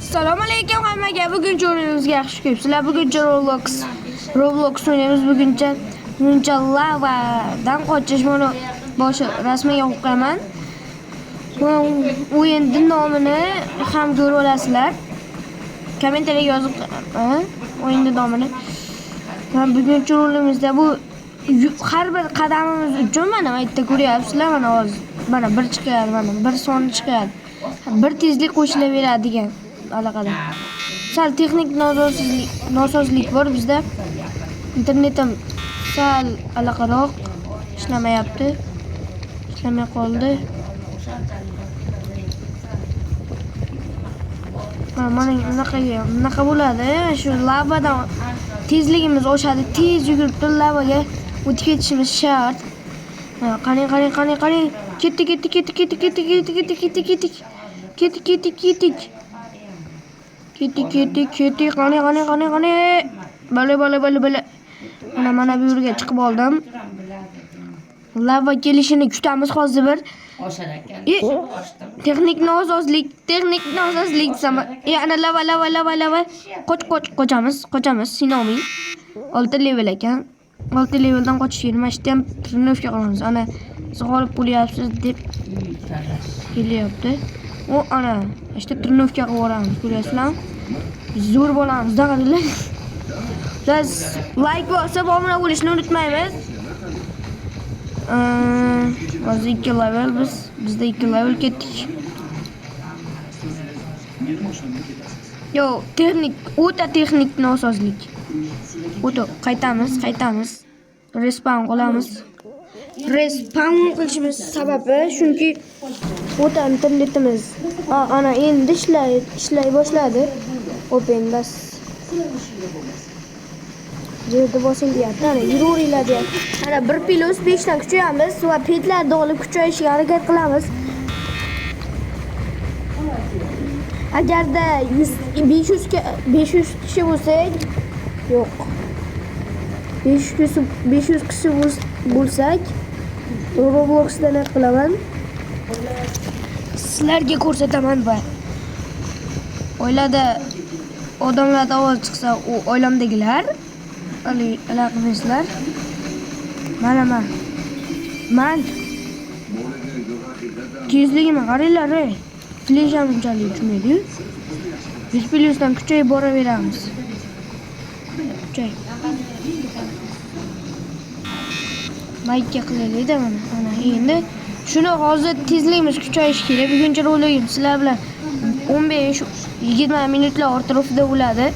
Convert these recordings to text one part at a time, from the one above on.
Assalomu alaykum hammaga. Bugun o'yinimizga yaxshi kelibsizlar. Buguncha Roblox o'ynaymiz. Buguncha lavadan qochish buni boshi rasmiga o'qiyman. Bu o'yinning nomini ham ko'rib olasizlar. Kommentariyga yozib o'yinning nomini. Men buguncha o'yinimizda bu har bir qadamimiz uchun mana bu yerda ko'ryapsizlar, mana hozir. Mana bir chiqadi, mana bir son chiqadi. Bir tezlik qo'shilaveradigan allaqada. Sal texnik nosozlik bor bizda. Internetim sal allaqaroq ishlamayapti. Ishlamay qoldi. Mana bunaqa bo'ladi. Shu lavadan tezligimiz oshadi. Tez yugurib lavaga o'tib ketishimiz shart. Qani. Ketdik. Qani. Bale. Mana bu yerga chiqib oldim. Lava kelishini kutamiz hozir bir. Oshar ekan. Texnik nosozlik. Yana lava. Qochamiz. Sinoming. 6 level ekan. 6 leveldan qochish yurmashda ham trenirovka qilamiz. Ana g'olib bo'lyapsiz deb kelyapti. O ana, işte trenirovka qilib boramiz, ko'ryapsizlar? Zo'r bo'lamiz, dag'adilar. Biz like bo'lsa, obuna bo'lishni unutmaymiz. Hozir 2 level bizda 2 level ketdik. Yo, o'ta texnik nosozlik. O'ta qaytamiz. Respawn qilamiz. Respawn qilishimiz sababi chunki o'ta internetimiz ana endi ishlay boshladi. Open bas. Yerda bosing deyapti. Ana yuraveringlar deyapti. Ana 1+5 dan kuchayamiz va petlarni olib kuchayishga harakat qilamiz. Agarda 500 kishi bo'lsak, yo'q. 500 kishi bo'lsak, Roblox'da nima qilaman? Sizlarga ko'rsataman va oilada odamlar ovoz chiqsa, u oilamdagilar, aloqadoslar. Man tezligimni qaranglar, flesham unchalik uchmaydi. 5+ dan kuchayib boraveramiz. Mayga qilaylik-da mana endi shuni hozir tezligimiz kuchayishi kerak. Buguncha roligim sizlar bilan 15-20 minutlar atrofida bo'ladi.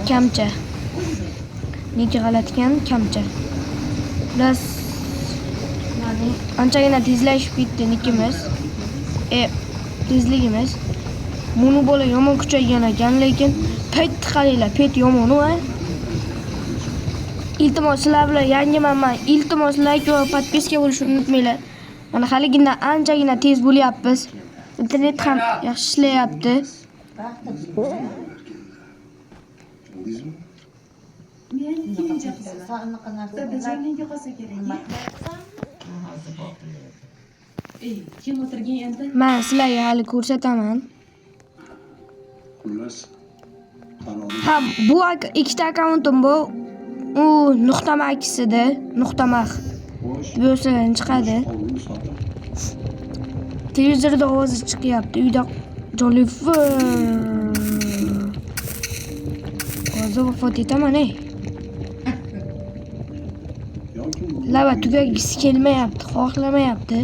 Kamcha. Nega g'alati ekan, kamcha. Biz anchagina tezlashib ketdi nikimiz. Tezligimiz. Buni bola yomon kuchaygan ekan, lekin pet qaranglar, pet yomon-a. Iltimos sizlar bilan yangiman. Iltimos like va podpiska bo'lishni unutmanglar. Mana haligindan anchagina tez bo'lyapmiz. Internet ham yaxshi ishlayapti. Men sizlarga hali ko'rsataman. Ha, bu ikkita akkauntim bu. U nuqtamakisida, nuqtamaq. Bo'lsadan chiqadi. Televizorda ovozi chiqyapti. Uyda jonli hozir vafot etaman. Lava tugagisi kelmayapti, xohlamayapti.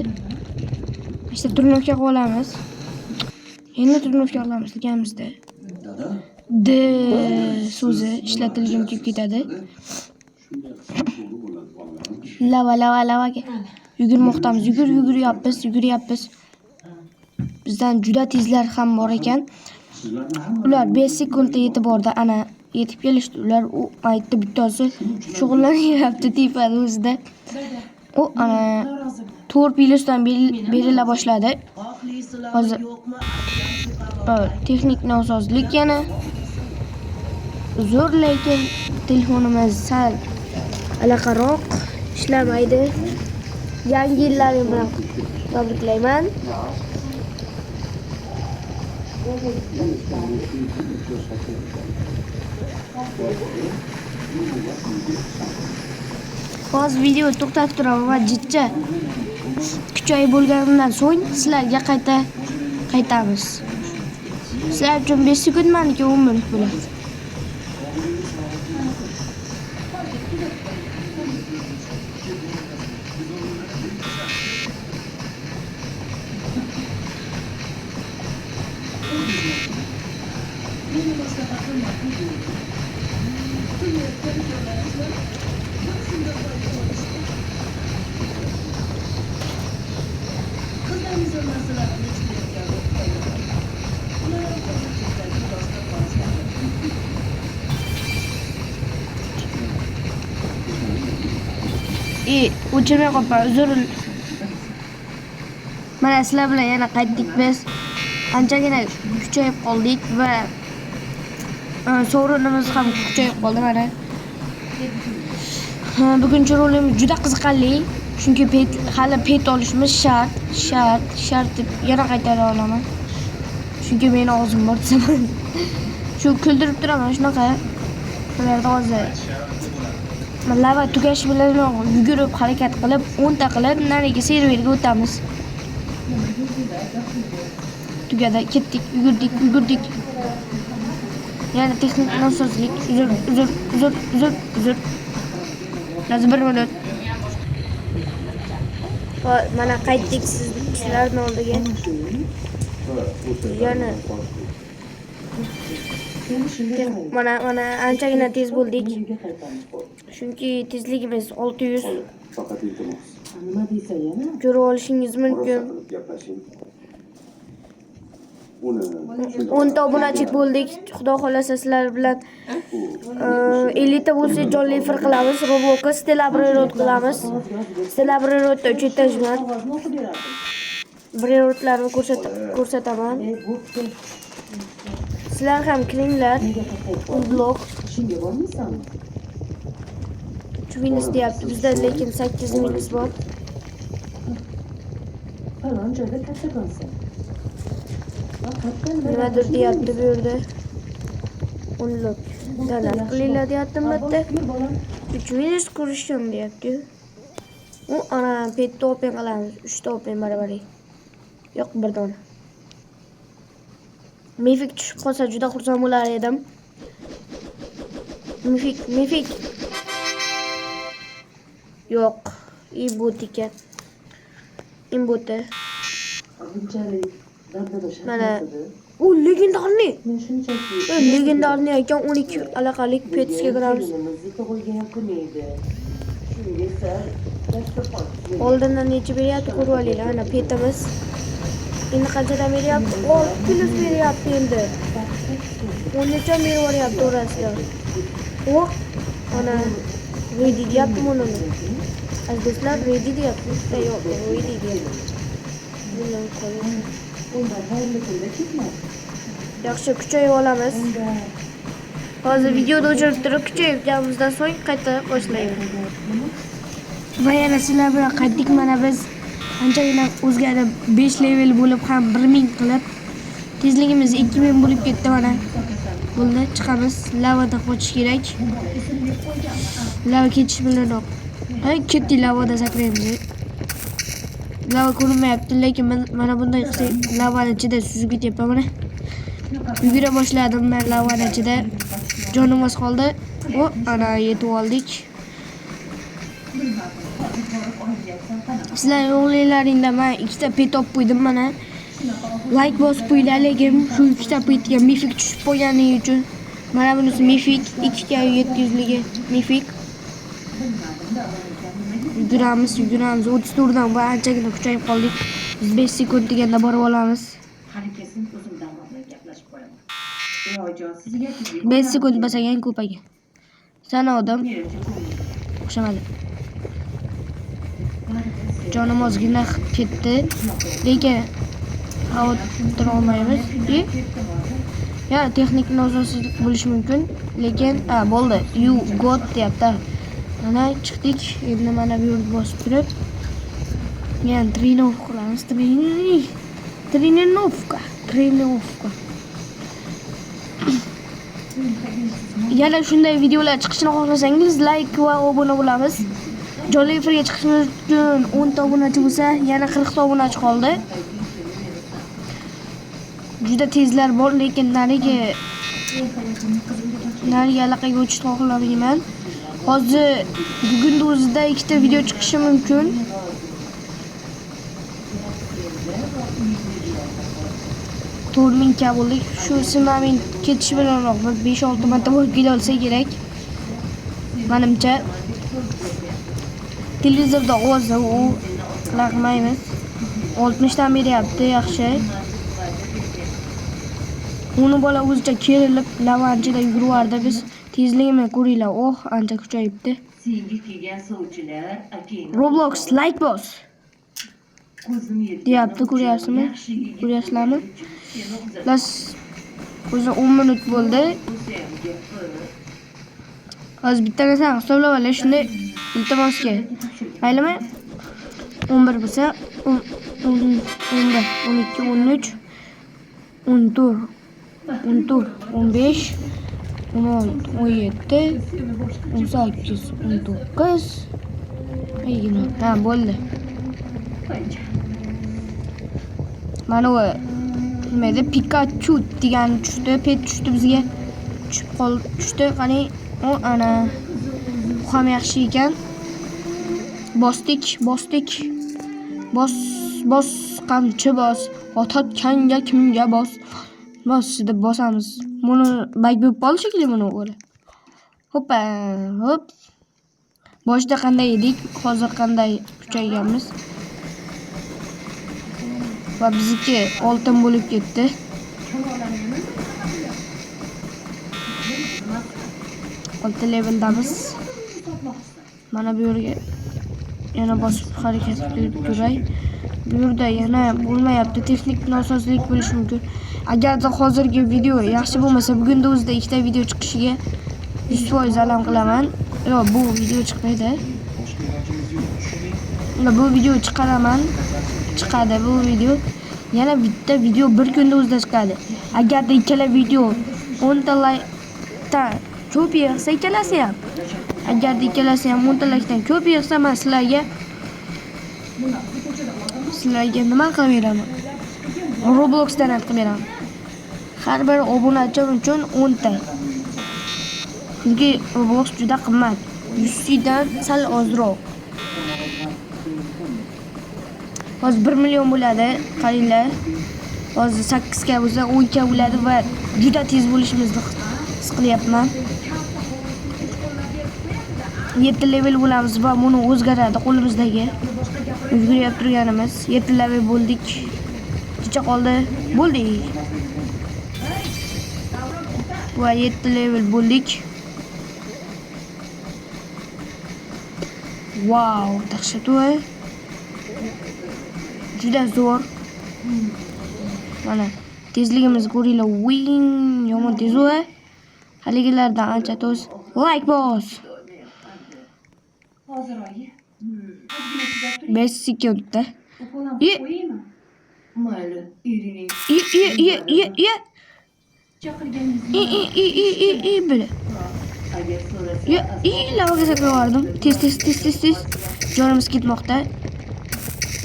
İşte turnovka qilamiz. Endi turnovka qilamiz deganimizda. So'zi ishlatilgan kelib ketadi. Lavaga yugurmoqdamiz. Yuguryapmiz. Bizdan juda tezlar ham bor ekan. Ular 5 sekundda yetib bordi. Ana yetib kelishdi. Ular u paytda bittasi shug'ullanyapti tepada o'zida. U ana 4+ dan berila boshladi. Hozir texnik nosozlik yana. Zo'r, lekin telefonimiz sal allaqaroq ishlamaydi. Yangi yillaring bilan tabriklayman. Hozir video to'xtatib turaman va jidcha kuchayib bo'lganidan so'ng sizlarga qaytamiz. Sizlar uchun 5 sekund, meniki 10 minut bo'ladi. O'chirmay qolma, uzr. Mana sizlar bilan yana qaytdik biz. Anchagina kuchayib qoldik va sovrinimiz ham kuchayib qoldi mana. Bugungi rolimiz juda qiziqarli, chunki hali pet olishimiz shart deb yana qaytara olaman. Chunki meni og'zim bor desam. Shu kuldirib turaman shunaqa. Ularda hozir lava tugashi bilan yugurib harakat qilib 10 ta qilib nariga serverga o'tamiz. Tugadi, ketdik, yugurdik. Yana texnik nosozlik, uzr. Lazım 1 minut. Mana qaytdik sizlarning oldiga. Yana mana anchagina tez bo'ldik. Chunki tezligimiz 600. Ko'rib olishingiz mumkin. 10 ta obunachi bo'ldik. Xudo xolasa sizlar bilan 50 ta bo'lsa jonli efir qilamiz. Robloxga Stelabrerot qilamiz. Stelabrerotda 3 etajman. Brerotlarni ko'rsataman. Sizlar ham kiringlar. Blog Minus deyapti. Bizda lekin 8 minus bor. Falan joyda kattakon. Nimadir deyapti bu yerda. Unlock. Download qilinglar deyapti bitta. 3 minus ko'rishim deyapti. U ana petni open qilamiz. 3 ta open barabaring. Yo'q, bir dona. Mifik tushib qolsa juda xursand bo'lar edim. Mifik. Yo'q, imbot ekan. Imboti. Mana u legendarniy. Legendarniy ekan 12 alaqalik petga kiramiz. Oldindan necha beryapti ko'rib olinglar. Ana petimiz. Endi qanchadan beryapti? 6 plus beryapti endi. 10 necha beryapti orasida. O, ana ready deyapti buni. Do'stlar ready deyapti. Yo'q, ready deyapti. Bundan qo'ying. Yaxshi kuchayib olamiz. Hozir videoda o'chirib turib kuchayganimizdan so'ng qayta boshlaymiz. Va yana sizlar bilan qaytdik. Mana biz anchagina o'zgarib 5 level bo'lib ham 1000 qilib tezligimiz 2000 bo'lib ketdi mana. Bo'ldi, chiqamiz. Lavada qochish kerak. Lava ketish bilanoq. Ketdi lavada sakraymiz. Lava ko'rinmayapti, lekin mana bunday qilsak lavani ichida suzib ketyapman mana. Yugura boshladim men lavani ichida. Jonimiz qoldi. O, ana yetib oldik. Sizlar o'g'lilaringda men 2 ta pet olib qo'ydim mana. Like bosib qo'yinglar, lekin shu 2 ta petga mifik tushib qo'ygani uchun. Mana bunisi mifik 2K700ligi mifik. Yuguramiz 34 dan va anchagina kuchayib qoldik. 5 sekund deganda borib olamiz. 5 sekund basagan ko'paga. Sana odam o'xshamadi. Jonim ozgina ketdi, lekin xavotir olmaymiz. Ya texnik nosozlik bo'lishi mumkin, lekin bo'ldi. You got deyapti. Mana chiqdik. Endi mana bu yerga bosib turib, yana trenovka qilamiz. Trenovka. yana shunday videolar chiqishini xohlasangiz like va obuna bo'lamiz. Jonli efirga chiqishimiz uchun 10 ta obunachi bo'lsa, yana 40 ta obunachi qoldi. Juda tezlar bor, lekin nariga aloqaga o'tishni xohlamayman. Hozir bugunning o'zida 2 ta video chiqishi mumkin. To'rming bo'ldik. Shu simamin ketishi bilanoq 5-6 marta bo'lib kela olsa kerak. Menimcha televizorda ovozi u qilmaymiz. 60 dan beryapti, yaxshi. Uni bola o'zicha kerilib, lavanchida yuguryapti. Biz tezligini ko'ringlar. Ancha kuchayibdi. Roblox like bos. Deyapti, ko'ryapsizmi? Ko'ryapsizlarmi? Las o'zi 10 minut bo'ldi. Hozir bitta narsa hisoblab olay, shunday iltimosga. Maylimi? 11 bo'lsa, 11, 12, 13, 14, 15, 16, 17, 18, 19, 20. Ha, bo'ldi. Mana bu nimada Pikachu degan tushdi, pet tushdi bizga. Tushdi, qani o ana. Bu ham yaxshi ekan. Bosdik. Bos, qamchi bos. Ototganga kimga bos? Deb bosamiz. Buni bak bo'lib qoldi shekilli buni o'la. Hoppa, hop. Boshda qanday edik, hozir qanday kuchayganmiz. Va bizniki oltin bo'lib ketdi. Oltin leveldamiz. Mana bu yerga yana bosib harakat qilib turay. Bu yerda yana bo'lmayapti, texnik nosozlik bo'lishi mumkin. Agarda hozirgi video yaxshi bo'lmasa, bugunning o'zida 2 ta video chiqishiga 100% alam qilaman. Yo'q, bu video chiqmaydi. Bu video chiqadi bu video. Yana bitta video bir kunda o'zida chiqadi. Agarda ikkala video 10 ta like ko'p yig'sa ikkalasi ham. Agarda ikkalasi ham 10 ta likedan ko'p yig'sa, men sizlarga nima qilib beraman? Robloxdan qilib beraman. Har bir obunachi uchun 10 ta. Chunki Roblox juda qimmat. 100 dan sal ozroq. Hozir 1 million bo'ladi, qaranglar. Hozir 8 ga bo'lsa 10 ga bo'ladi va juda tez bo'lishimizni his qilyapman. 7 level bo'lamiz va buni o'zgaradi qo'limizdagi. O'zgarib turganimiz 7 level bo'ldik. Kecha qoldi. Bo'ldik. Va 7 level bo'ldik. Wow, dahshat voy. Juda zo'r. Mana tezligimiz ko'ringlar. Wing, yomon tez voy. Haligilardan ancha to'z. Like bos. Hozir oyi. 5 sekundda. Mayli, erining. Böyle. Agar so'rasa, Lavaga sakravardim. Tez. Jonimiz ketmoqda.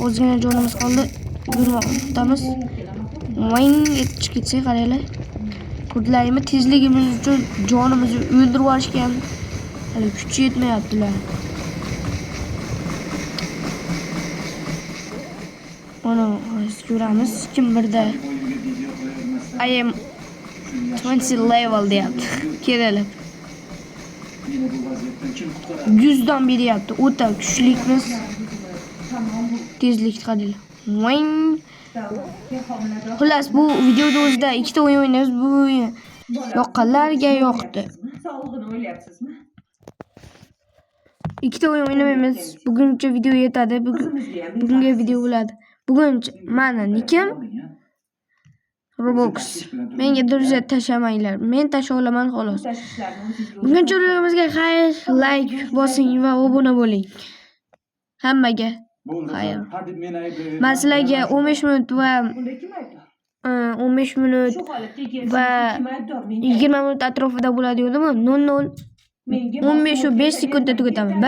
O'zgina jonimiz qoldi. Yurmoqdamiz. Voing etib ketsa qaranglar. Ko'rdilarmi, tezligimiz uchun jonimizni o'ldirib yuborishgan. Hali kuchi yetmayaptilar. Onu ko'ramiz. Kim birda I am 20 level deyapti. Kelib. 100 dan beryapti. O'ta kuchlikmiz. Tezlik qaranglar. Voing. Xullas bu videoda o'zida 2 ta o'yin o'ynaymiz. Bu o'yin yoqqanlarga yoqdi. sog'lig'ini o'ylayapsizmi? 2 ta o'yin o'ynamaymiz. Buguncha video yetadi. Bugungi video bo'ladi. Bugun mana nikim Roblox. Menga durja tashamanglar. Men tasha olaman xolos. Buguncha videomizga xayr, like bosing va obuna bo'ling. Hammaga xayr. Men sizlarga 15 minut va Bunda kim aybdor? 15 minut Shu holatda egasingiz va kim aybdor? 20 minut atrofida bo'ladi yo'ldimi? 00 Menga 15 va 5 sekundda tugataman.